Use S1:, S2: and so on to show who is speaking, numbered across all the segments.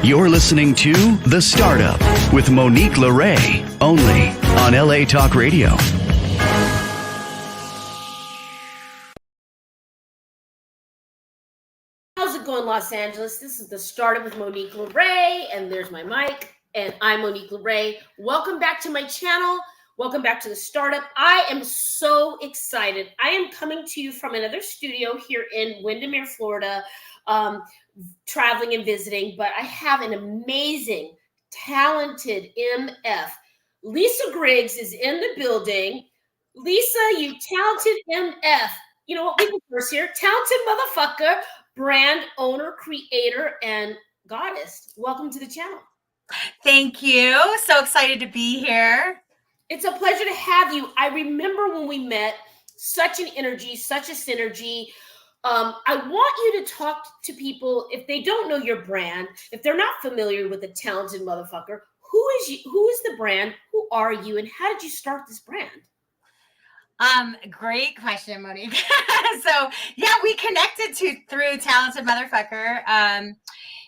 S1: You're listening to The Startup with Monique Lore, only on LA Talk Radio.
S2: How's it going, Los Angeles? This is The Startup with Monique Lore, and there's my mic, and I'm Monique Lore. Welcome back to my channel. Welcome back to The Startup. I am so excited. I am coming to you from another studio here in Windermere, Florida, traveling and visiting, but I have an amazing, talented MF. Lisa Griggs is in the building. Lisa, you talented MF. You know what we do first here? Talented motherfucker, brand owner, creator, and goddess. Welcome to the channel.
S3: Thank you. So excited to be here.
S2: It's a pleasure to have you. I remember when we met, such an energy, such a synergy. I want you to talk to people, if they don't know your brand, if they're not familiar with the talented motherfucker, who is you? Who is the brand? Who are you? And how did you start this brand?
S3: Great question, Monique. So yeah, we connected through Talented Motherfucker.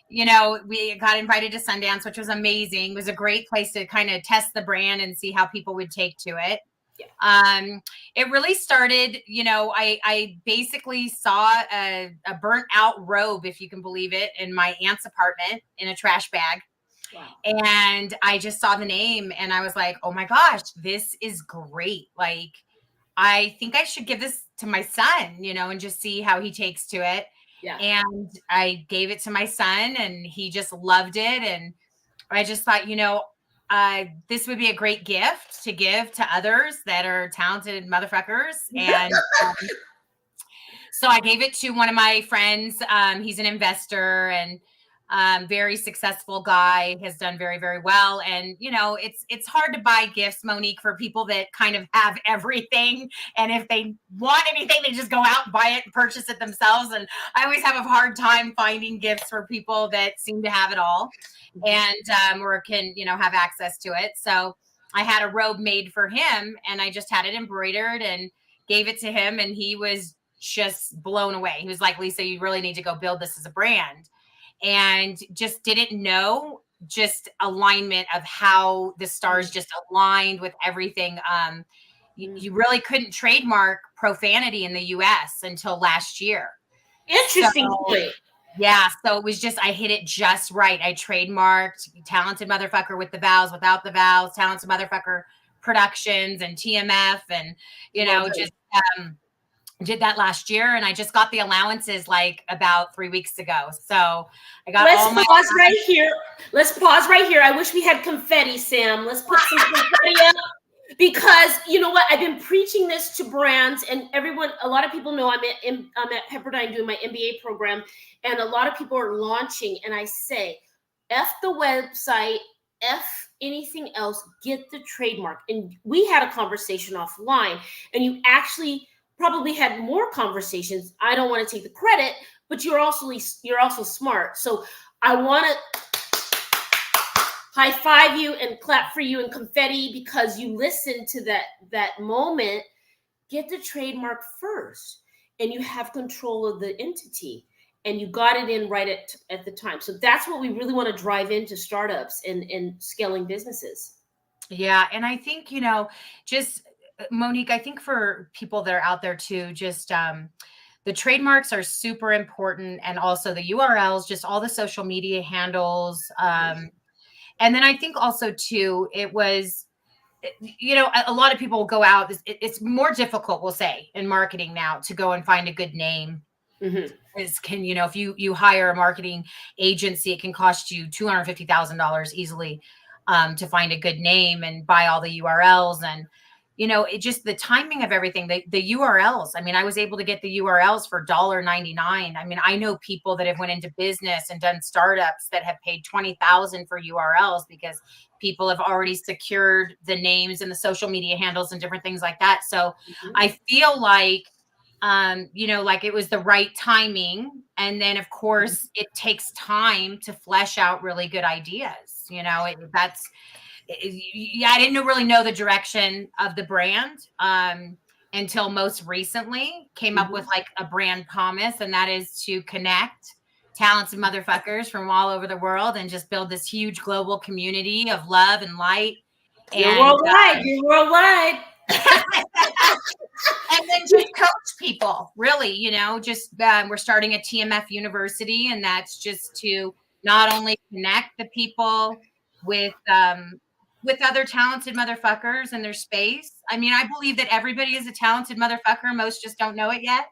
S3: You know, we got invited to Sundance, which was amazing. It was a great place to kind of test the brand and see how people would take to it. Yeah. It really started, you know, I basically saw a burnt out robe, if you can believe it, in my aunt's apartment in a trash bag. Wow. And I just saw the name and I was like, oh my gosh, this is great. Like, I think I should give this to my son, you know, and just see how he takes to it. Yeah. And I gave it to my son and he just loved it. And I just thought, you know, this would be a great gift to give to others that are talented motherfuckers. And so I gave it to one of my friends. He's an investor and very successful guy, has done very, very well. And, you know, it's hard to buy gifts, Monique, for people that kind of have everything. And if they want anything, they just go out and buy it and purchase it themselves. And I always have a hard time finding gifts for people that seem to have it all and or can, you know, have access to it. So I had a robe made for him and I just had it embroidered and gave it to him. And he was just blown away. He was like, Lisa, you really need to go build this as a brand. And just didn't know just alignment of how the stars just aligned with everything. You really couldn't trademark profanity in the US until last year.
S2: Interesting.
S3: So, yeah. So it was just, I hit it just right. I trademarked Talented Motherfucker with the vowels, without the vowels, Talented Motherfucker Productions and TMF. And, you know, just, did that last year and I just got the allowances like about 3 weeks ago. So I got
S2: Let's pause right here. Let's pause right here. I wish we had confetti, Sam. Let's put some confetti up because you know what? I've been preaching this to brands and everyone, a lot of people know I'm at Pepperdine doing my MBA program and a lot of people are launching and I say, F the website, F anything else, get the trademark. And we had a conversation offline and you actually probably had more conversations. I don't want to take the credit, but you're also smart. So I want to high five you and clap for you and confetti because you listened to that moment. Get the trademark first and you have control of the entity and you got it in right at the time. So that's what we really want to drive into startups and scaling businesses.
S3: Yeah. And I think, you know, just Monique, I think for people that are out there too, just the trademarks are super important and also the URLs, just all the social media handles. And then I think also too, it was, you know, a lot of people will go out. It's more difficult, we'll say, in marketing now to go and find a good name. Mm-hmm. You know, if you hire a marketing agency, it can cost you $250,000 easily to find a good name and buy all the URLs and, you know, it just the timing of everything, the URLs. I mean, I was able to get the URLs for $1.99. I mean, I know people that have went into business and done startups that have paid $20,000 for URLs because people have already secured the names and the social media handles and different things like that. So I feel like, you know, like it was the right timing. And then of course it takes time to flesh out really good ideas. You know, I didn't really know the direction of the brand until most recently came up with like a brand promise, and that is to connect, talented motherfuckers from all over the world and just build this huge global community of love and light.
S2: You're worldwide. You're worldwide.
S3: And then just coach people, really, you know, just we're starting a TMF University, and that's just to not only connect the people with other talented motherfuckers in their space. I mean, I believe that everybody is a talented motherfucker. Most just don't know it yet.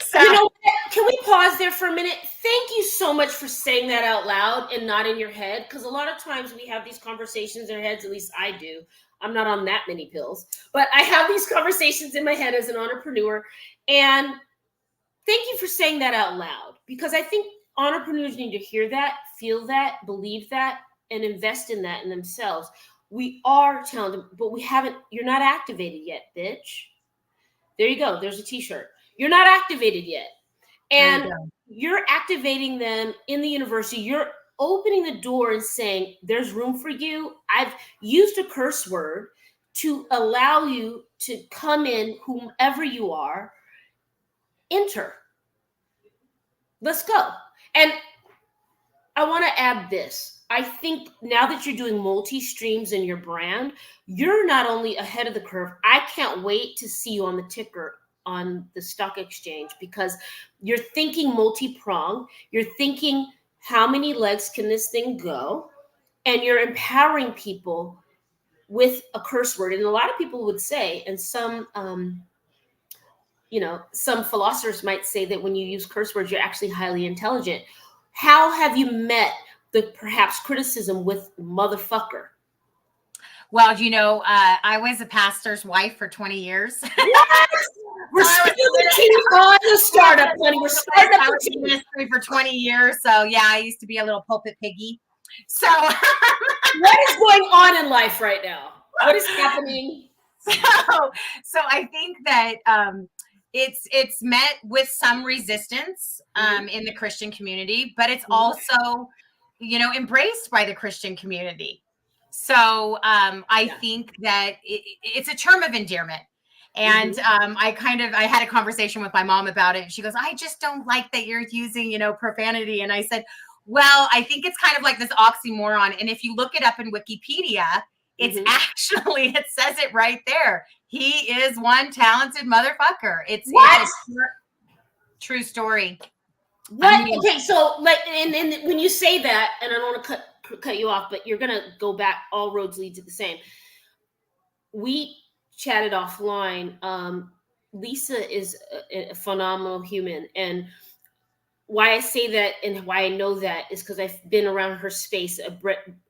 S3: So,
S2: you know what? Can we pause there for a minute? Thank you so much for saying that out loud and not in your head, because a lot of times we have these conversations in our heads, at least I do. I'm not on that many pills, but I have these conversations in my head as an entrepreneur. And thank you for saying that out loud, because I think entrepreneurs need to hear that, feel that, believe that, and invest in that in themselves. We are talented, but you're not activated yet, bitch. There you go. There's a t-shirt. You're not activated yet. And you're activating them in the university. You're opening the door and saying, there's room for you. I've used a curse word to allow you to come in, whomever you are, enter. Let's go. And I want to add this. I think now that you're doing multi-streams in your brand, you're not only ahead of the curve. I can't wait to see you on the ticker on the stock exchange, because you're thinking multi-pronged. You're thinking, how many legs can this thing go? And you're empowering people with a curse word. And a lot of people would say, and some philosophers might say that when you use curse words, you're actually highly intelligent. How have you met the perhaps criticism with motherfucker?
S3: Well, you know, I was a pastor's wife for 20 years.
S2: What? We're spilling the tea on the startup, honey. We're starting up
S3: the ministry for 20 years. So yeah, I used to be a little pulpit piggy. So
S2: what is going on in life right now? What is happening?
S3: So I think that it's met with some resistance in the Christian community, but it's also, you know, embraced by the Christian community. So I think that it's a term of endearment. And I had a conversation with my mom about it. And she goes, I just don't like that you're using, you know, profanity. And I said, well, I think it's kind of like this oxymoron. And if you look it up in Wikipedia, it's actually, it says it right there. He is one talented motherfucker. It's a true story.
S2: What? I mean, okay, so like, and when you say that, and I don't want to cut you off, but you're gonna go back. All roads lead to the same. We chatted offline. Lisa is a phenomenal human, and why I say that and why I know that is because I've been around her space.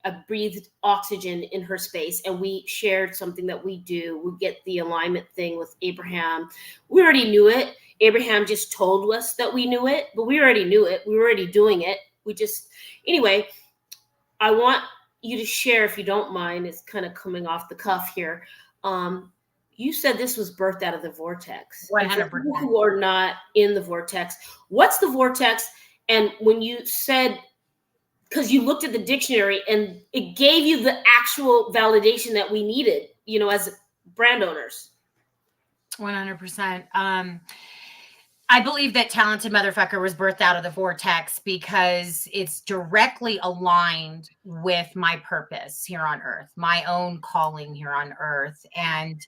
S2: I breathed oxygen in her space, and we shared something that we do. We get the alignment thing with Abraham. We already knew it. Abraham just told us that we knew it, but we already knew it. We were already doing it. Anyway, I want you to share, if you don't mind. It's kind of coming off the cuff here. You said this was birthed out of the vortex.
S3: 100%.
S2: Who are not in the vortex. What's the vortex? And when you said, because you looked at the dictionary and it gave you the actual validation that we needed, you know, as brand owners.
S3: 100%. I believe that Talented Motherfucker was birthed out of the vortex because it's directly aligned with my purpose here on earth, my own calling here on earth. And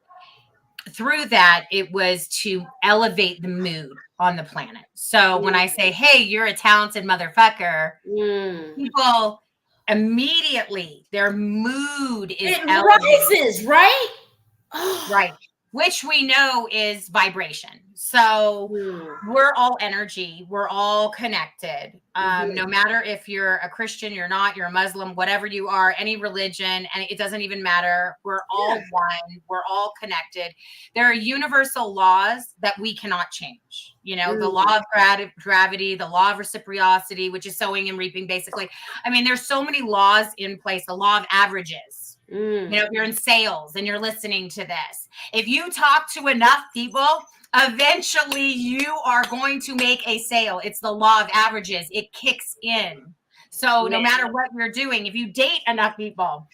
S3: through that, it was to elevate the mood on the planet. So when I say, hey, you're a talented motherfucker, people immediately, their mood is
S2: rises, right?
S3: Right. Which we know is vibration. So we're all energy. We're all connected. No matter if you're a Christian, you're not, you're a Muslim, whatever you are, any religion, and it doesn't even matter. We're all one. We're all connected. There are universal laws that we cannot change. You know, the law of gravity, the law of reciprocity, which is sowing and reaping, basically. I mean, there's so many laws in place. The law of averages. You know, if you're in sales and you're listening to this, if you talk to enough people, eventually you are going to make a sale. It's the law of averages. It kicks in. So no matter what you're doing, if you date enough people.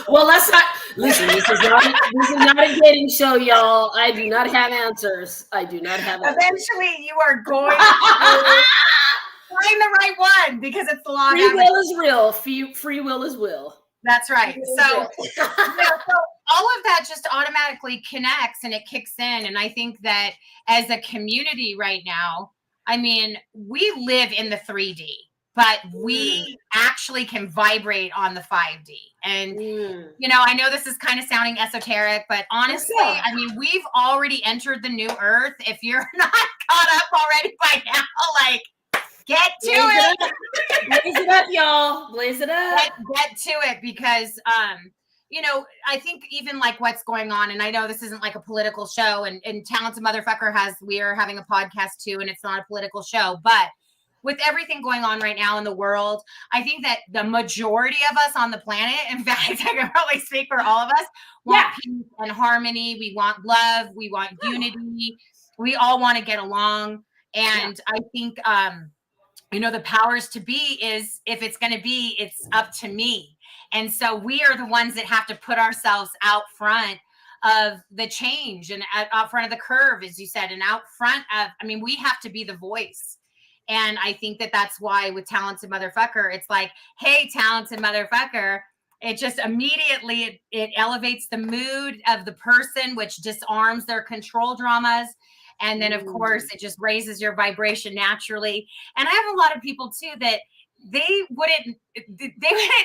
S2: Well, let's not listen. This is not a dating show, y'all. I do not have answers. I do not have answers.
S3: Eventually you are going to find the right one because it's the law.
S2: Free will is real. Free will is will.
S3: That's right. So,
S2: so
S3: all of that just automatically connects and it kicks in. And I think that as a community right now, I mean, we live in the 3D, but we actually can vibrate on the 5D. And, you know, I know this is kind of sounding esoteric, but honestly, I mean, we've already entered the new earth. If you're not caught up already by now, like, get to it.
S2: Blaze it up, y'all. Blaze it up.
S3: Get to it because, you know, I think even like what's going on, and I know this isn't like a political show, and Talented Motherfucker we are having a podcast too, and it's not a political show, but with everything going on right now in the world, I think that the majority of us on the planet, in fact, I can probably speak for all of us, want peace and harmony. We want love. We want unity. We all want to get along. And I think, you know, the powers to be is, if it's going to be, it's up to me. And so we are the ones that have to put ourselves out front of the change and out front of the curve, as you said, and out front of, I mean, we have to be the voice. And I think that that's why with Talented Motherfucker, it's like, hey, Talented Motherfucker, it just immediately, it elevates the mood of the person, which disarms their control dramas. And then, of course, it just raises your vibration naturally. And I have a lot of people, too, that they wouldn't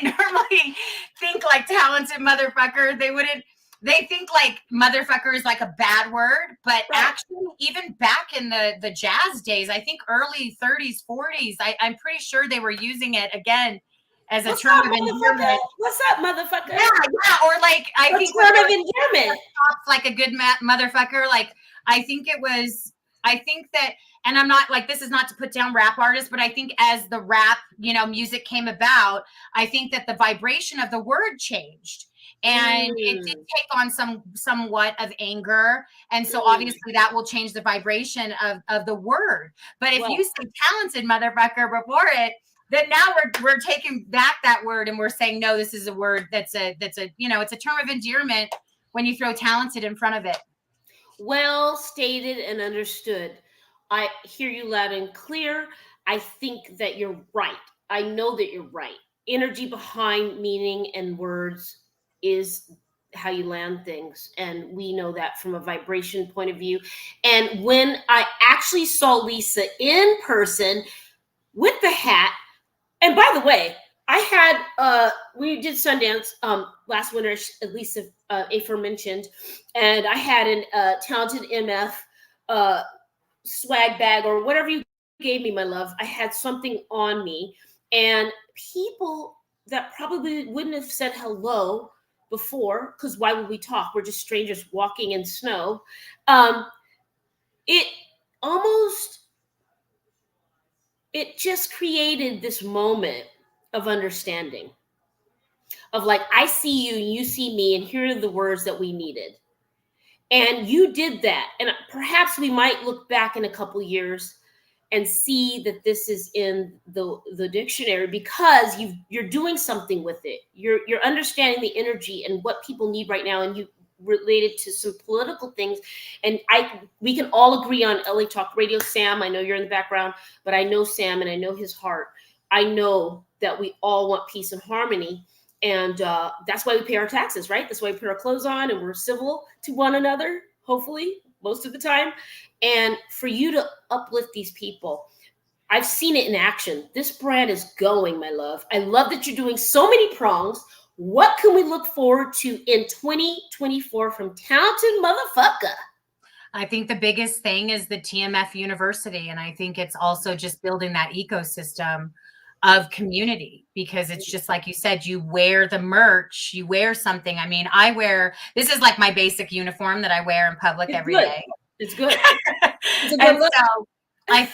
S3: normally think like Talented Motherfucker. They think like motherfucker is like a bad word. But actually, even back in the jazz days, I think early 30s, 40s, I'm pretty sure they were using it, again, as a term of endearment.
S2: What's up, motherfucker?
S3: Yeah. Or like, I think
S2: term of endearment.
S3: Like a good motherfucker. Like, I think that, and I'm not like, this is not to put down rap artists, but I think as the rap, you know, music came about, I think that the vibration of the word changed. And it did take on somewhat of anger. And so obviously that will change the vibration of the word. But if you say talented motherfucker before it, then now we're taking back that word and we're saying, no, this is a word that's a, you know, it's a term of endearment when you throw talented in front of it.
S2: Well stated and understood. I hear you loud and clear. I think that you're right. I know that you're right. Energy behind meaning and words is how you land things. And we know that from a vibration point of view. And when I actually saw Lisa in person with the hat, and by the way, I had, we did Sundance last winter, at least aforementioned, and I had an Talented MF swag bag or whatever you gave me, my love. I had something on me, and people that probably wouldn't have said hello before, because why would we talk? We're just strangers walking in snow. It just created this moment of understanding, of like, I see you and you see me, and here are the words that we needed. And you did that. And perhaps we might look back in a couple years and see that this is in the dictionary because you're doing something with it. You're understanding the energy and what people need right now. And you related to some political things. And we can all agree on LA Talk Radio. Sam, I know you're in the background, but I know Sam and I know his heart. I know that we all want peace and harmony. And that's why we pay our taxes, right? That's why we put our clothes on and we're civil to one another, hopefully, most of the time. And for you to uplift these people, I've seen it in action. This brand is going, my love. I love that you're doing so many prongs. What can we look forward to in 2024 from Talented Motherfucker?
S3: I think the biggest thing is the TMF University. And I think it's also just building that ecosystem of community, because it's just like you said, you wear the merch, you wear something. I mean, this is like my basic uniform that I wear in public every day.
S2: It's good. It's a
S3: And
S2: good look.
S3: so I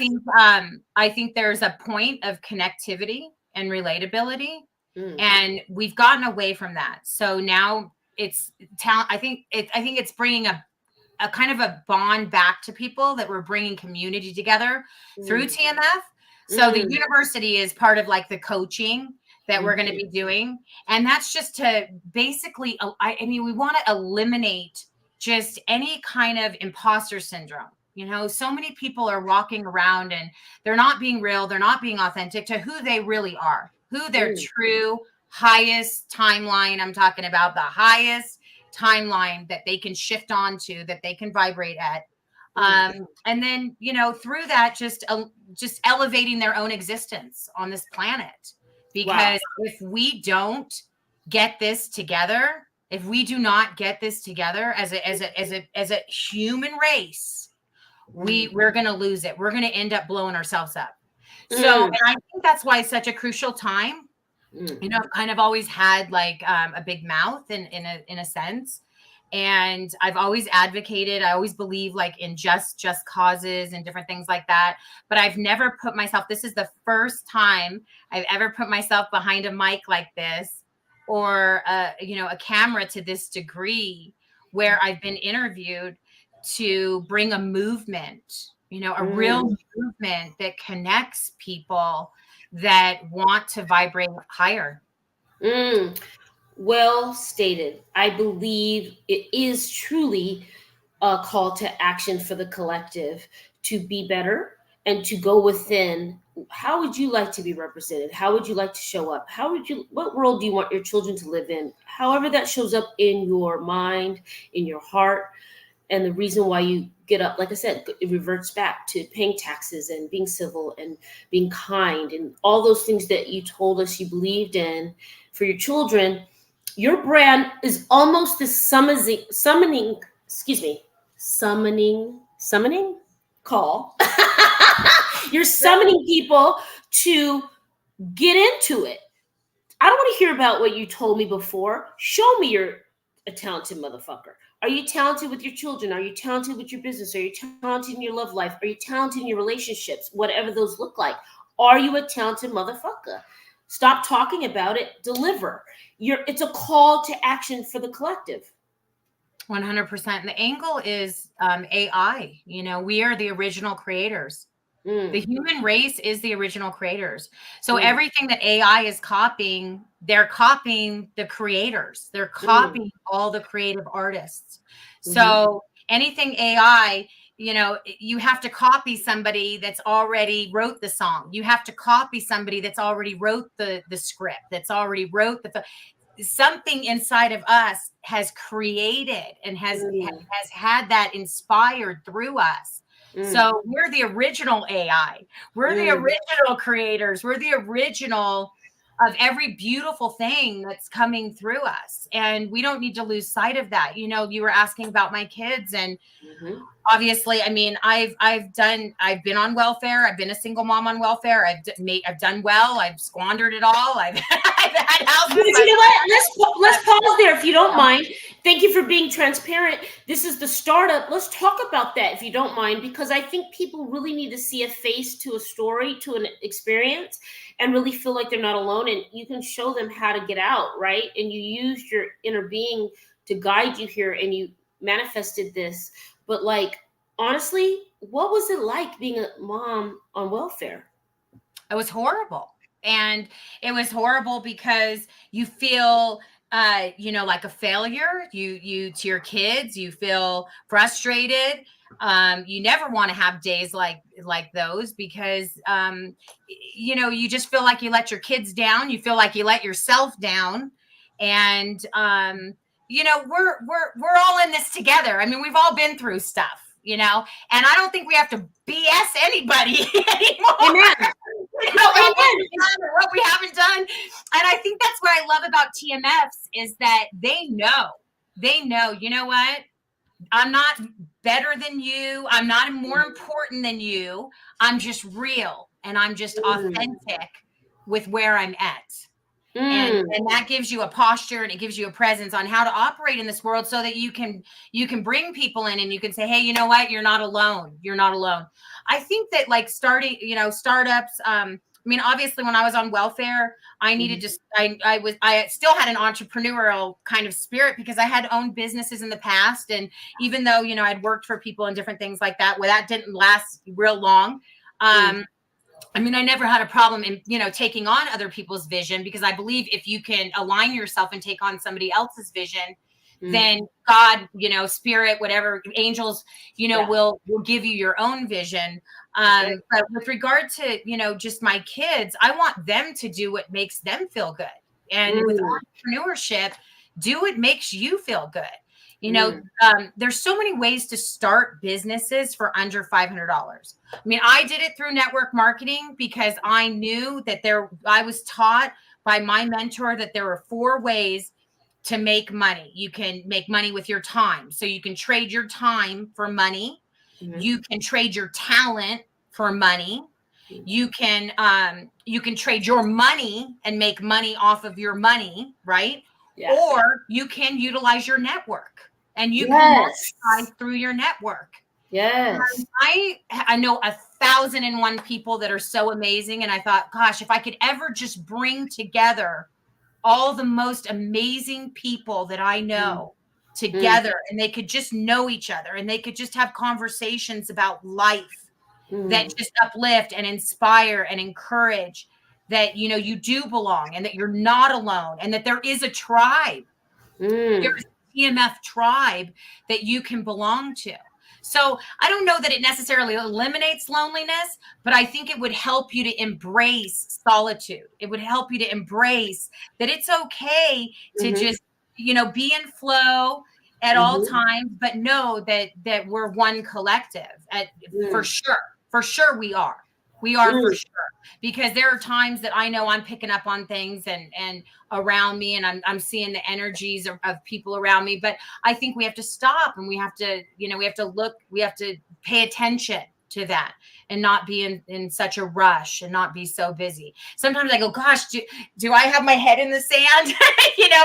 S3: think there's a point of connectivity and relatability, and we've gotten away from that. So now it's talent. I think it's bringing a kind of a bond back to people, that we're bringing community together through TMF. So the university is part of like the coaching that we're going to be doing. And that's just to basically, I mean, we want to eliminate just any kind of imposter syndrome. You know, so many people are walking around and they're not being real. They're not being authentic to who they really are, who their true highest timeline. I'm talking about the highest timeline that they can shift onto, that they can vibrate at. And then, you know, through that, just elevating their own existence on this planet. Because if we don't get this together, if we do not get this together as a human race, we're going to lose it. We're going to end up blowing ourselves up. So, and I think that's why it's such a crucial time. You know, I've kind of always had like a big mouth in a sense. And I've always advocated, I always believe like in just causes and different things like that. But I've never put myself, this is the first time I've ever put myself behind a mic like this, or you know, a camera to this degree, where I've been interviewed to bring a movement, you know, a real movement that connects people that want to vibrate higher.
S2: Well stated. I believe it is truly a call to action for the collective to be better and to go within. How would you like to be represented? How would you like to show up? What world do you want your children to live in? However that shows up in your mind, in your heart, and the reason why you get up, like I said, it reverts back to paying taxes and being civil and being kind and all those things that you told us you believed in for your children. Your brand is almost this summoning call. You're summoning people to get into it. I don't want to hear about what you told me before. Show me you're a talented motherfucker. Are you talented with your children? Are you talented with your business? Are you talented in your love life? Are you talented in your relationships? Whatever those look like. Are you a talented motherfucker? Stop talking about it. Deliver. It's a call to action for the collective.
S3: 100%. And the angle is AI. You know, we are the original creators. The human race is the original creators. So everything that AI is copying, they're copying the creators. They're copying all the creative artists. So anything AI, you know, you have to copy somebody that's already wrote the song. You have to copy somebody that's already wrote the script, that's already wrote something inside of us has created and has had that inspired through us. So we're the original AI. We're the original creators. We're the original of every beautiful thing that's coming through us. And we don't need to lose sight of that. You know, you were asking about my kids, and obviously, I mean, I've been on welfare. I've been a single mom on welfare. I've done well. I've squandered it all. I've had houses.
S2: You know what? Let's pause there if you don't mind. Thank you for being transparent. This is the startup. Let's talk about that if you don't mind, because I think people really need to see a face to a story, to an experience, and really feel like they're not alone. And you can show them how to get out, right? And you used your inner being to guide you here, and you manifested this. But like, honestly, what was it like being a mom on welfare?
S3: It was horrible. And it was horrible because you feel, you know, like a failure. You to your kids, you feel frustrated. You never want to have days like those because, you know, you just feel like you let your kids down. You feel like you let yourself down. And, you know, we're all in this together. I mean, we've all been through stuff, you know, and I don't think we have to BS anybody anymore.
S2: Amen.
S3: You know, what we haven't done. And I think that's what I love about TMFs is that they know, you know what? I'm not better than you. I'm not more important than you. I'm just real and I'm just authentic with where I'm at. And that gives you a posture and it gives you a presence on how to operate in this world so that you can bring people in and you can say, hey, you know what? You're not alone. You're not alone. I think that like starting, you know, startups, I mean, obviously when I was on welfare, I needed to, I still had an entrepreneurial kind of spirit because I had owned businesses in the past. And even though, you know, I'd worked for people and different things like that, well, that didn't last real long. I mean, I never had a problem in, you know, taking on other people's vision because I believe if you can align yourself and take on somebody else's vision, then God, spirit, whatever, angels, will give you your own vision. But with regard to, just my kids, I want them to do what makes them feel good. And with entrepreneurship, do what makes you feel good. There's so many ways to start businesses for under $500. I mean, I did it through network marketing because I knew that I was taught by my mentor that there were 4 ways to make money. You can make money with your time. So you can trade your time for money. You can trade your talent for money. You can trade your money and make money off of your money, right? Yeah. Or you can utilize your network and you can monetize through your network.
S2: Yes.
S3: I know 1,001 people that are so amazing. And I thought, gosh, if I could ever just bring together all the most amazing people that I know together and they could just know each other and they could just have conversations about life that just uplift and inspire and encourage that, you do belong and that you're not alone and that there is a tribe. There's a TMF tribe that you can belong to. So I don't know that it necessarily eliminates loneliness, but I think it would help you to embrace solitude. It would help you to embrace that it's okay to just, be in flow at all times, but know that we're one collective for sure. For sure we are. We are for sure. Because there are times that I know I'm picking up on things and around me and I'm seeing the energies of people around me. But I think we have to stop and we have to, we have to look, we have to pay attention to that and not be in such a rush and not be so busy. Sometimes I go, gosh, do I have my head in the sand?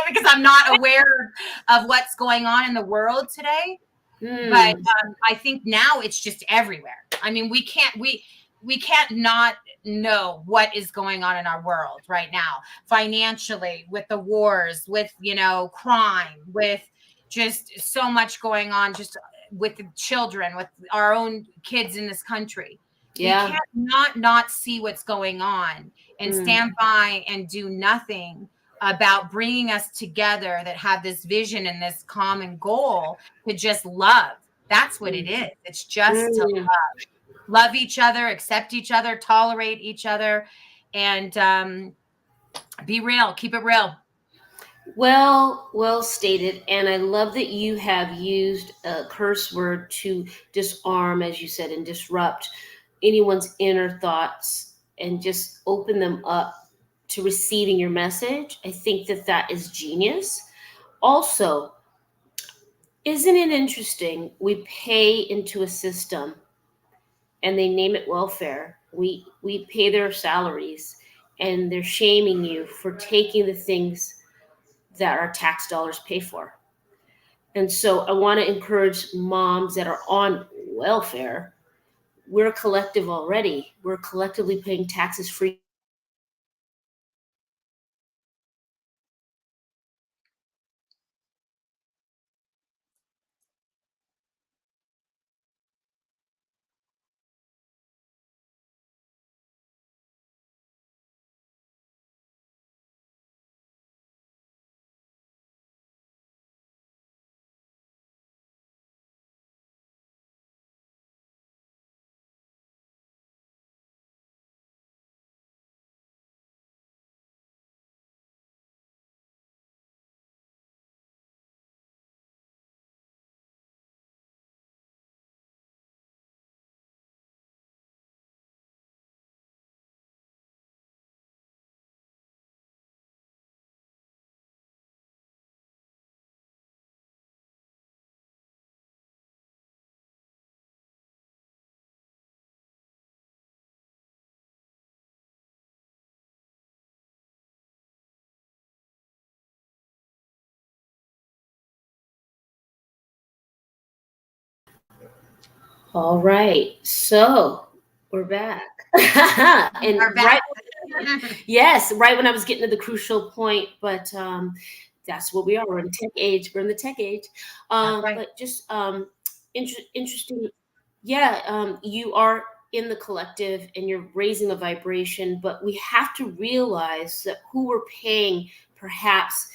S3: Because I'm not aware of what's going on in the world today. But I think now it's just everywhere. I mean, we can't not know what is going on in our world right now, financially, with the wars, with, crime, with just so much going on, just with the children, with our own kids in this country. Yeah. We can't not see what's going on and stand by and do nothing about bringing us together that have this vision and this common goal to just love. That's what it is. It's just to love each other, accept each other, tolerate each other, and be real. Keep it real.
S2: Well stated. And I love that you have used a curse word to disarm, as you said, and disrupt anyone's inner thoughts and just open them up to receiving your message. I think that is genius. Also, isn't it interesting? We pay into a system and they name it welfare. We pay their salaries and they're shaming you for taking the things that our tax dollars pay for. And so I want to encourage moms that are on welfare. We're a collective already. We're collectively paying taxes free. All right. So we're back. And
S3: We're back.
S2: Yes, right when I was getting to the crucial point, but that's what we are. We're in tech age. We're in the tech age.
S3: Right.
S2: But just interesting. Yeah, you are in the collective and you're raising the vibration, but we have to realize that who we're paying perhaps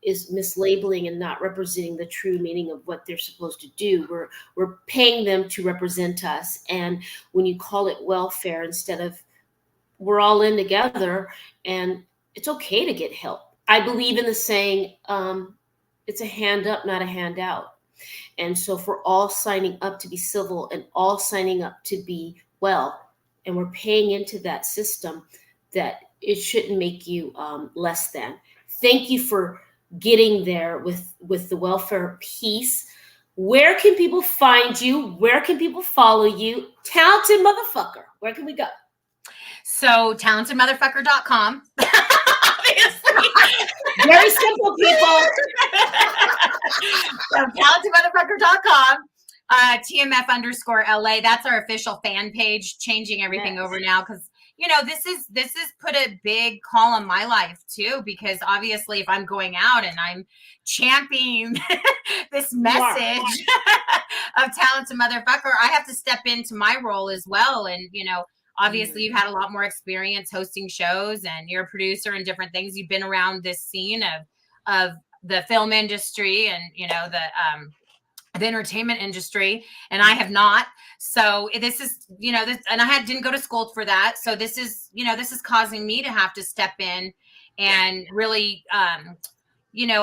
S2: is mislabeling and not representing the true meaning of what they're supposed to do. We're paying them to represent us. And when you call it welfare instead of we're all in together, and it's okay to get help. I believe in the saying, it's a hand up, not a handout. And so if we're all signing up to be civil and all signing up to be well, and we're paying into that system, that it shouldn't make you less than. Thank you for getting there with the welfare piece. Where can people find you? Where can people follow you? Talented Motherfucker. Where can we go?
S3: So talentedmotherfucker.com. Obviously.
S2: Very simple, people.
S3: So talentedmotherfucker.com. TMF_LA. That's our official fan page, changing everything over now because this is put a big call on my life too, because obviously if I'm going out and I'm championing this message of Talented Motherfucker, I have to step into my role as well. And obviously you've had a lot more experience hosting shows, and you're a producer and different things. You've been around this scene of the film industry and the entertainment industry, and I have not. So this is, and I didn't go to school for that. So this is causing me to have to step in and really,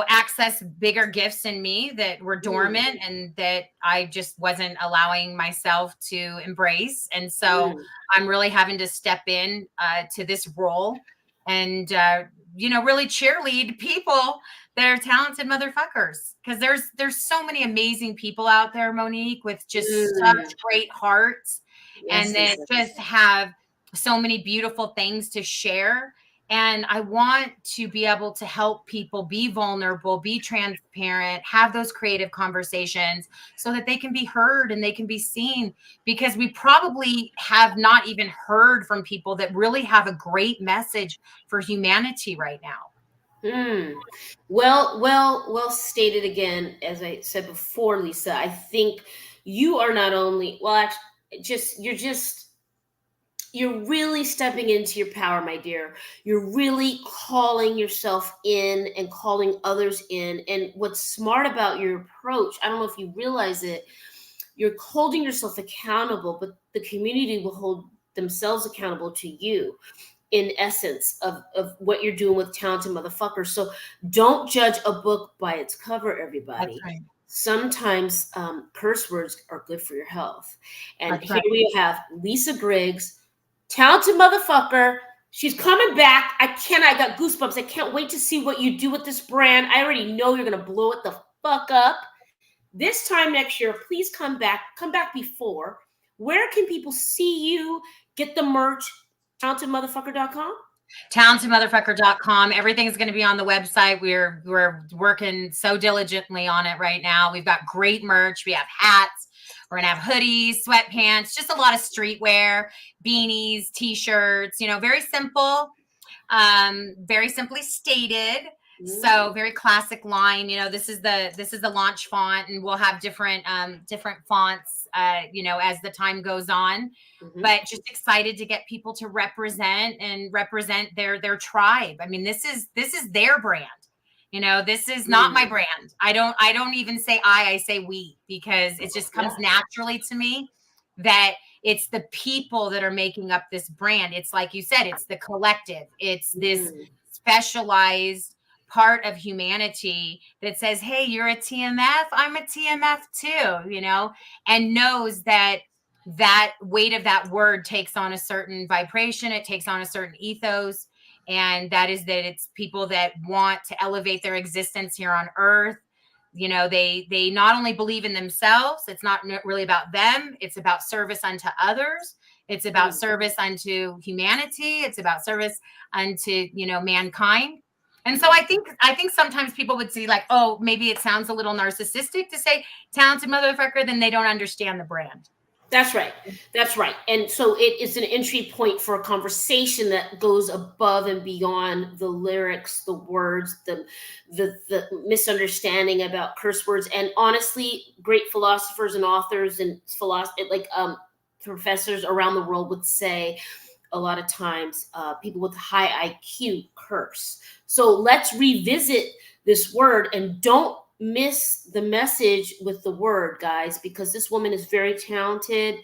S3: access bigger gifts in me that were dormant and that I just wasn't allowing myself to embrace. And so I'm really having to step in to this role and, really cheerlead people that are talented motherfuckers, because there's so many amazing people out there, Monique, with just such great hearts and that just have so many beautiful things to share. And I want to be able to help people be vulnerable, be transparent, have those creative conversations so that they can be heard and they can be seen, because we probably have not even heard from people that really have a great message for humanity right now.
S2: Well stated again. As I said before, Lisa, I think you are not only, you're really stepping into your power, my dear. You're really calling yourself in and calling others in. And what's smart about your approach, I don't know if you realize it, you're holding yourself accountable, but the community will hold themselves accountable to you, in essence of what you're doing with Talented Motherfuckers. So don't judge a book by its cover, everybody.
S3: That's right.
S2: Sometimes curse words are good for your health. And
S3: That's
S2: here
S3: right.
S2: we have Lisa Griggs, Talented Motherfucker. She's coming back. I got goosebumps. I can't wait to see what you do with this brand. I already know you're going to blow it the fuck up. This time next year, please come back. Come back before. Where can people see you, get the merch? TalentedMotherfucker.com?
S3: TalentedMotherfucker.com. Everything's going to be on the website. We're working so diligently on it right now. We've got great merch. We have hats. We're going to have hoodies, sweatpants, just a lot of streetwear, beanies, t-shirts, very simple, very simply stated. So very classic line. This is the launch font, and we'll have different fonts, as the time goes on. But just excited to get people to represent their tribe. I mean, this is their brand. This is not my brand. I don't even say I say we, because it just comes naturally to me that it's the people that are making up this brand. It's like you said, it's the collective. It's this specialized part of humanity that says, hey, you're a TMF, I'm a TMF too, and knows that weight of that word takes on a certain vibration. It takes on a certain ethos. And that is that it's people that want to elevate their existence here on earth. They not only believe in themselves. It's not really about them. It's about service unto others. It's about service unto humanity. It's about service unto, mankind. And so I think sometimes people would see like, oh, maybe it sounds a little narcissistic to say talented motherfucker, then they don't understand the brand.
S2: That's right. And so it is an entry point for a conversation that goes above and beyond the lyrics, the words, the misunderstanding about curse words. And honestly, great philosophers and authors and professors around the world would say, a lot of times people with high IQ curse. So let's revisit this word and don't miss the message with the word, guys, because this woman is very talented.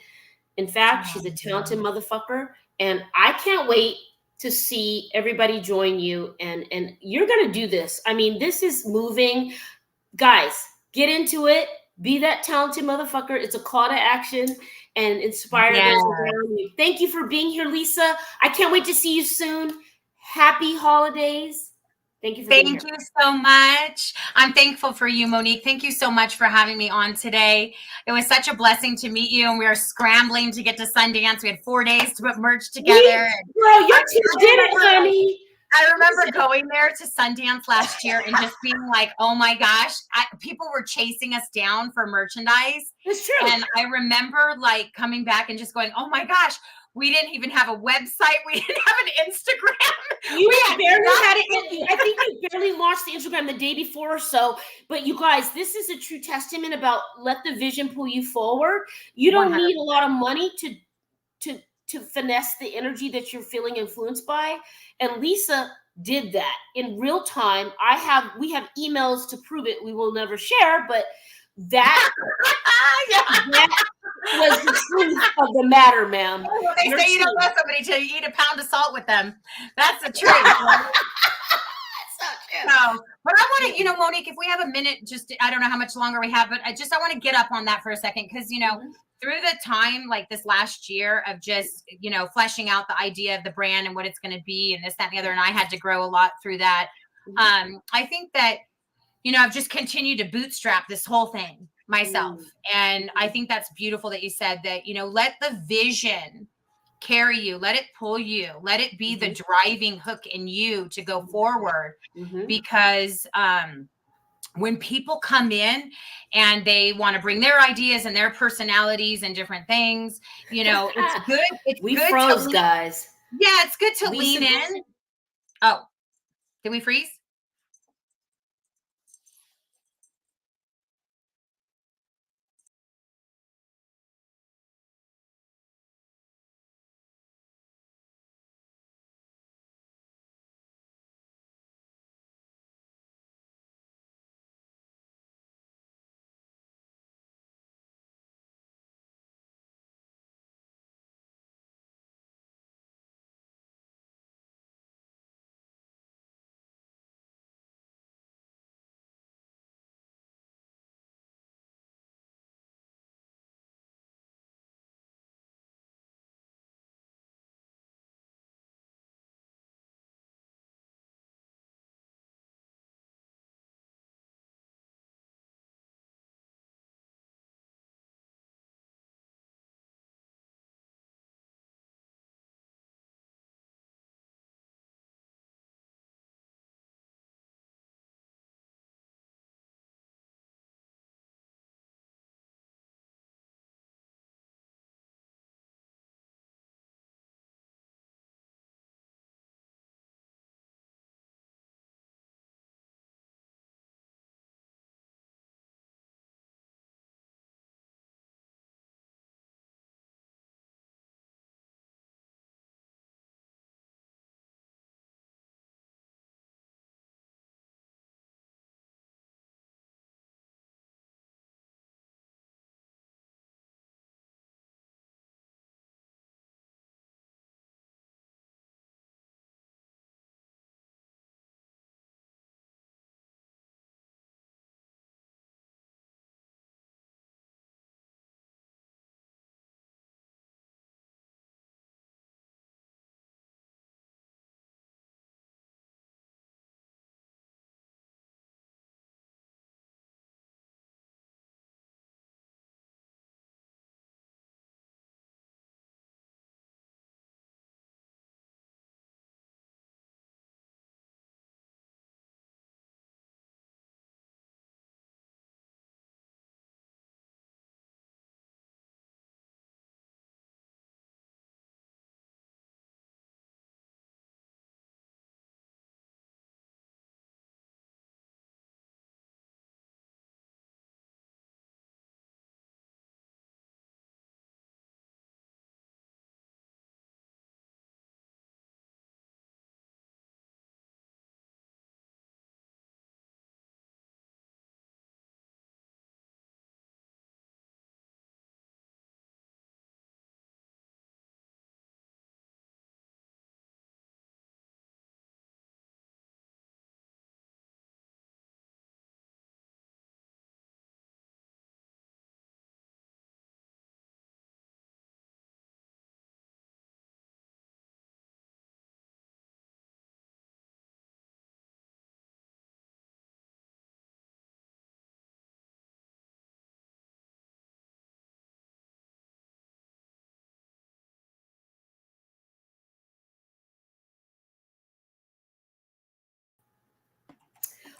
S2: In fact, she's a talented motherfucker. And I can't wait to see everybody join you. And you're going to do this. I mean, this is moving. Guys, get into it. Be that talented motherfucker. It's a call to action and inspire those around you. Thank you for being here, Lisa. I can't wait to see you soon. Happy holidays. Thank you for being here.
S3: Thank you so much. I'm thankful for you, Monique. Thank you so much for having me on today. It was such a blessing to meet you, and we are scrambling to get to Sundance. We had 4 days to put merch together.
S2: Girl, your team did it, honey.
S3: I remember going there to Sundance last year and just being like, oh my gosh, people were chasing us down for merchandise.
S2: It's true.
S3: And I remember like coming back and just going, oh my gosh, we didn't even have a website. We didn't have an Instagram.
S2: You barely had it. I think you barely launched the Instagram the day before or so. But you guys, this is a true testament about let the vision pull you forward. You don't
S3: 100%.
S2: need a lot of money to finesse the energy that you're feeling influenced by. And Lisa did that in real time. We have emails to prove it. We will never share, but that, that was the truth of the matter, ma'am.
S3: They say you don't let somebody till you eat a pound of salt with them. That's the truth. Right? No, but I want to, Monique, if we have a minute, I don't know how much longer we have, but I want to get up on that for a second. Cause through the time, like this last year of just, fleshing out the idea of the brand and what it's going to be and this, that, and the other. And I had to grow a lot through that. I think that, I've just continued to bootstrap this whole thing myself. And I think that's beautiful that you said that, let the vision carry you, let it pull you, let it be the driving hook in you to go forward. Because when people come in and they want to bring their ideas and their personalities and different things, it's good.
S2: We froze, guys.
S3: Yeah, it's good to lean in. Oh, did we freeze?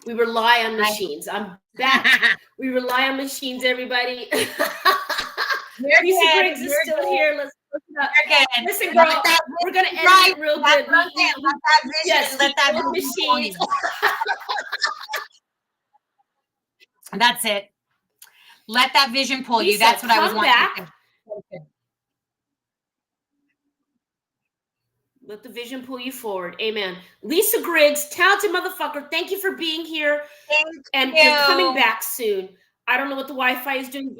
S2: We rely on machines. I'm back. We rely on machines, everybody. Lisa Briggs is still here. Let's look it up. Listen, girl, we're going to edit it real good.
S3: Let that vision,
S2: yes,
S3: let that
S2: machines.
S3: That's it. Let that vision pull you.
S2: Lisa,
S3: that's what I was wanting
S2: back.
S3: to do.
S2: Let the vision pull you forward. Amen. Lisa Griggs, talented motherfucker. Thank you for being here.
S3: Thank
S2: you. You're coming back soon. I don't know what the Wi-Fi is doing.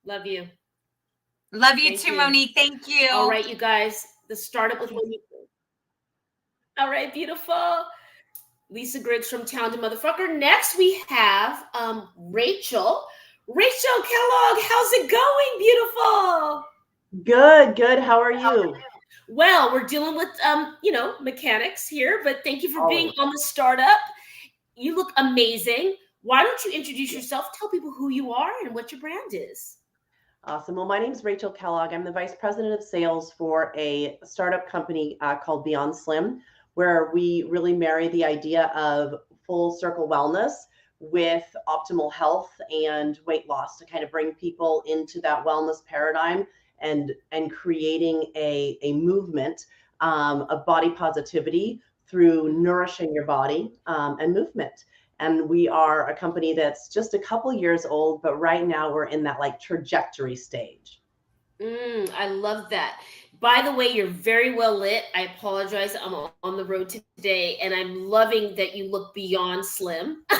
S2: Love you.
S3: Love you too, Monique. Thank you.
S2: All right, you guys. The startup with Monique. All right, beautiful. Lisa Griggs from Talented Motherfucker. Next, we have Rachel. Rachel Kellogg, how's it going, beautiful?
S4: Good. How are you?
S2: Well, we're dealing with, mechanics here, but thank you for being on the startup. You look amazing. Why don't you introduce yourself? Tell people who you are and what your brand is.
S4: Awesome. Well, my name is Rachel Kellogg. I'm the Vice President of Sales for a startup company called Beyond Slim, where we really marry the idea of full circle wellness with optimal health and weight loss to kind of bring people into that wellness paradigm and creating a movement of body positivity through nourishing your body and movement. And we are a company that's just a couple years old, but right now we're in that like trajectory stage.
S2: I love that. By the way, you're very well lit. I apologize. I'm on the road today, and I'm loving that you look beyond slim.
S4: Well,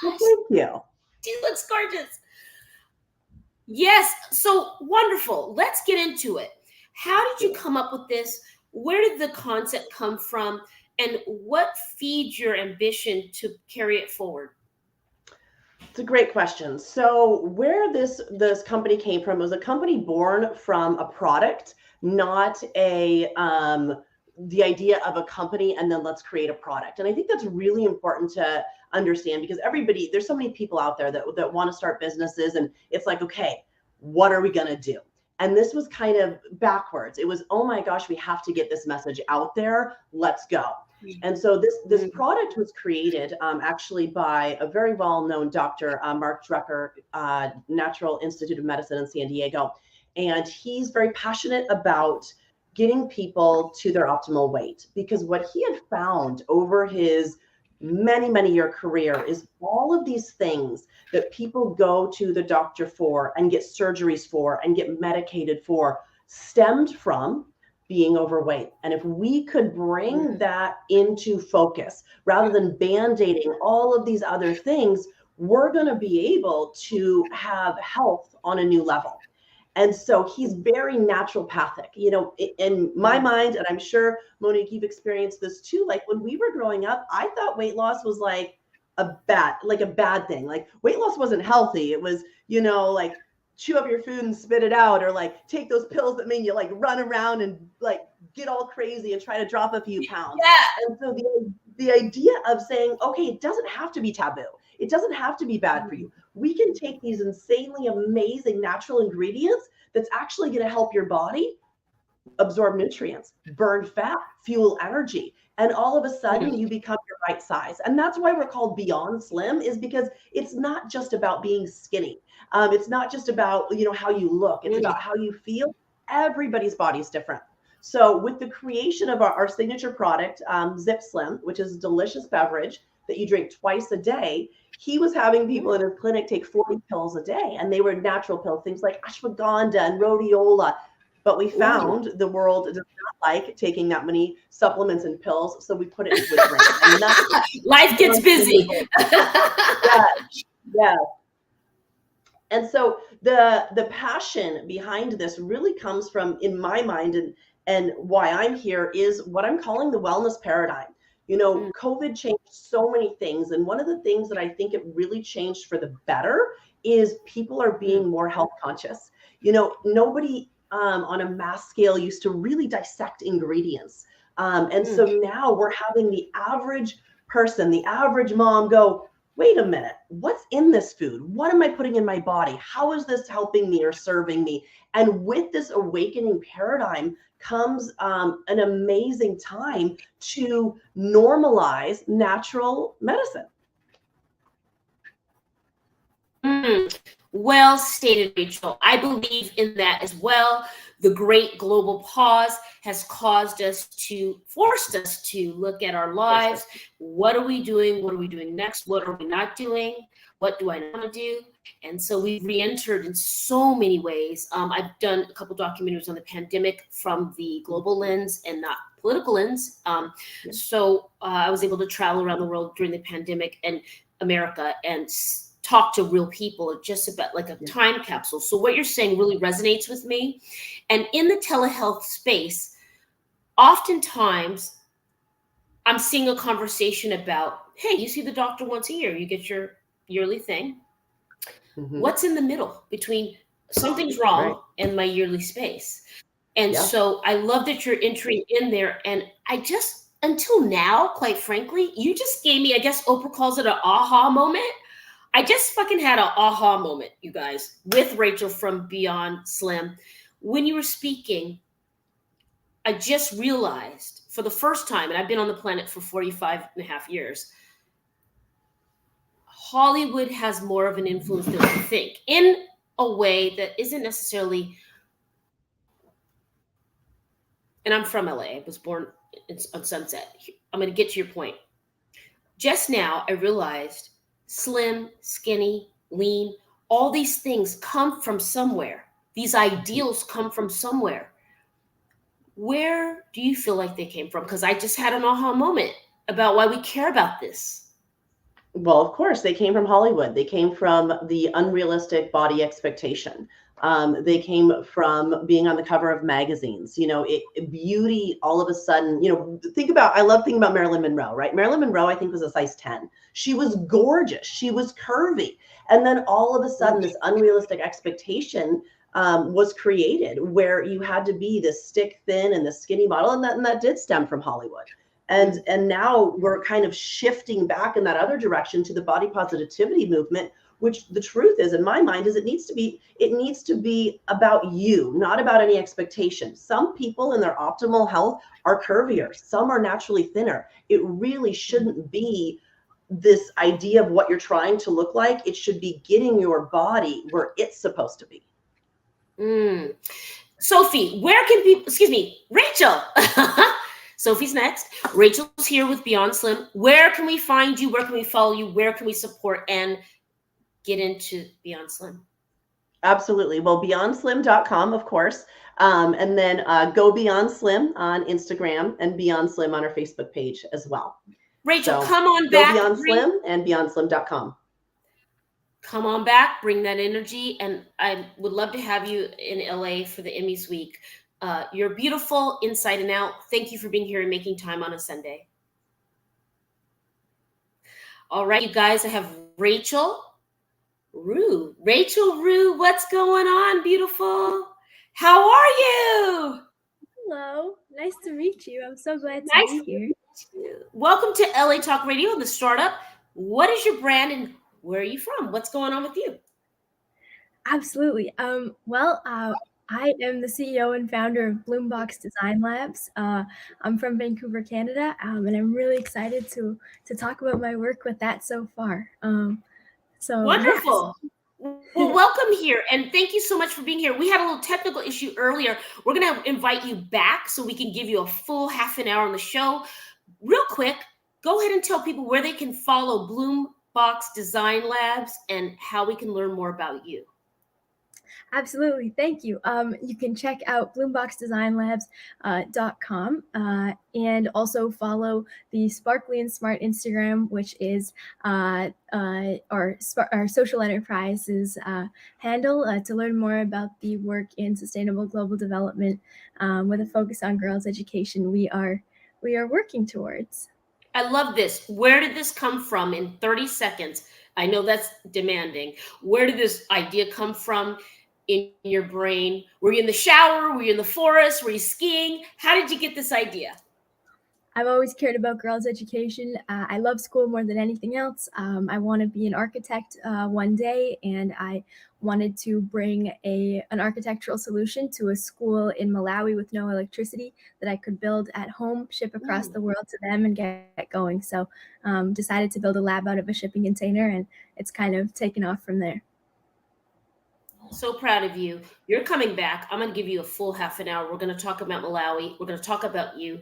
S4: thank you.
S2: She looks gorgeous. Yes. So wonderful. Let's get into it. How did you come up with this? Where did the concept come from? And what feeds your ambition to carry it forward?
S4: It's a great question. So where this company came from, it was a company born from a product, not the idea of a company and then let's create a product. And I think that's really important to understand because there's so many people out there that want to start businesses and it's like, okay, what are we going to do? And this was kind of backwards. It was, oh my gosh, we have to get this message out there. Let's go. And so this product was created actually by a very well-known doctor, Mark Drucker, Natural Institute of Medicine in San Diego. And he's very passionate about getting people to their optimal weight because what he had found over his many year career is all of these things that people go to the doctor for and get surgeries for and get medicated for stemmed from being overweight. And if we could bring that into focus rather than band-aiding all of these other things, we're going to be able to have health on a new level. And so he's very naturopathic, in my mind, and I'm sure, Monique, you've experienced this too. Like when we were growing up, I thought weight loss was like a bad thing. Like weight loss wasn't healthy. It was, like chew up your food and spit it out, or like take those pills that make you like run around and like get all crazy and try to drop a few pounds.
S2: Yeah.
S4: And so the idea of saying, okay, it doesn't have to be taboo. It doesn't have to be bad for you. We can take these insanely amazing natural ingredients that's actually going to help your body absorb nutrients, burn fat, fuel energy. And all of a sudden you become your right size. And that's why we're called Beyond Slim, is because it's not just about being skinny. It's not just about, how you look. It's about how you feel. Everybody's body is different. So with the creation of our signature product, Zip Slim, which is a delicious beverage that you drink twice a day, he was having people in his clinic take 40 pills a day. And they were natural pills, things like ashwagandha and rhodiola. But we found the world does not like taking that many supplements and pills, so we put it into a drink. And
S2: life gets busy.
S4: Yeah. And so the passion behind this really comes from, in my mind, and why I'm here, is what I'm calling the wellness paradigm. COVID changed so many things, and one of the things that I think it really changed for the better is people are being more health conscious. Nobody on a mass scale used to really dissect ingredients. And so now we're having the average person, the average mom go, wait a minute, what's in this food? What am I putting in my body? How is this helping me or serving me? And with this awakening paradigm comes an amazing time to normalize natural medicine.
S2: Well stated, Rachel. I believe in that as well. The great global pause has forced us to look at our lives. What are we doing? What are we doing next? What are we not doing? What do I want to do? And so we've re-entered in so many ways. I've done a couple documentaries on the pandemic from the global lens and not political lens. So I was able to travel around the world during the pandemic and America and talk to real people, just about like a time capsule. So what you're saying really resonates with me. And in the telehealth space, oftentimes I'm seeing a conversation about, hey, you see the doctor once a year, you get your yearly thing. What's in the middle between something's wrong and my yearly space? And so I love that you're entering in there. And I just, until now, quite frankly, you just gave me, I guess Oprah calls it an aha moment. I just fucking had an aha moment, you guys, with Rachel from Beyond Slim. When you were speaking, I just realized for the first time, and I've been on the planet for 45 and a half years, Hollywood has more of an influence than we think in a way that isn't necessarily, and I'm from LA, I was born on Sunset. I'm going to get to your point. Just now, I realized slim, skinny, lean, all these things come from somewhere. These ideals come from somewhere. Where do you feel like they came from? Because I just had an aha moment about why we care about this.
S4: Well, of course, they came from Hollywood. They came from the unrealistic body expectation. They came from being on the cover of magazines. You know, beauty all of a sudden, you know, I love thinking about Marilyn Monroe, right? Marilyn Monroe, I think, was a size 10. She was gorgeous. She was curvy. And then all of a sudden, this unrealistic expectation was created where you had to be this stick thin and the skinny model. And that did stem from Hollywood. And now we're kind of shifting back in that other direction to the body positivity movement, which the truth is, in my mind, is it needs to be about you, not about any expectation. Some people in their optimal health are curvier. Some are naturally thinner. It really shouldn't be this idea of what you're trying to look like. It should be getting your body where it's supposed to be.
S2: Sophie, Rachel. Sophie's next. Rachel's here with Beyond Slim. Where can we find you? Where can we follow you? Where can we support and get into Beyond Slim?
S4: Absolutely. Well, beyondslim.com, of course. And then go Beyond Slim on Instagram and Beyond Slim on our Facebook page as well.
S2: Rachel, come on back.
S4: Go Beyond Slim and beyondslim.com.
S2: Come on back, bring that energy. And I would love to have you in LA for the Emmys week. You're beautiful inside and out. Thank you for being here and making time on a Sunday. All right, you guys, I have Rachel Rue. Rachel Rue, what's going on, beautiful? How are you?
S5: Hello, nice to meet you. I'm so glad to be here.
S2: Welcome to LA Talk Radio, the startup. What is your brand and where are you from? What's going on with you?
S5: Absolutely. I am the CEO and founder of Bloombox Design Labs. I'm from Vancouver, Canada, and I'm really excited to talk about my work with that so far.
S2: Wonderful. Yes. Well, welcome here, and thank you so much for being here. We had a little technical issue earlier. We're going to invite you back so we can give you a full half an hour on the show. Real quick, go ahead and tell people where they can follow Bloombox Design Labs and how we can learn more about you.
S5: Absolutely. Thank you. You can check out bloomboxdesignlabs.com and also follow the Sparkly and Smart Instagram, which is our social enterprises handle to learn more about the work in sustainable global development with a focus on girls' education we are working towards.
S2: I love this. Where did this come from in 30 seconds? I know that's demanding. Where did this idea come from in your brain? Were you in the shower? Were you in the forest? Were you skiing? How did you get this idea?
S5: I've always cared about girls' education. I love school more than anything else. I want to be an architect one day, and I wanted to bring an architectural solution to a school in Malawi with no electricity that I could build at home, ship across the world to them, and get going. So decided to build a lab out of a shipping container, and it's kind of taken off from there.
S2: So proud of you. You're coming back. I'm going to give you a full half an hour. We're going to talk about Malawi. We're going to talk about you.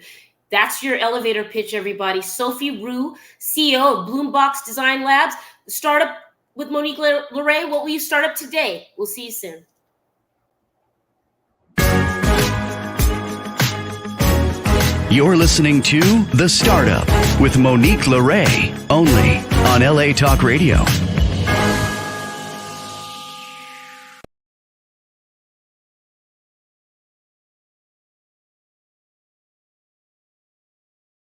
S2: That's your elevator pitch, everybody. Sophie Rue, CEO of Bloombox Design Labs, startup with Monique Lore. What will you start up today? We'll see you soon.
S1: You're listening to The Startup with Monique Lore, only on LA Talk Radio.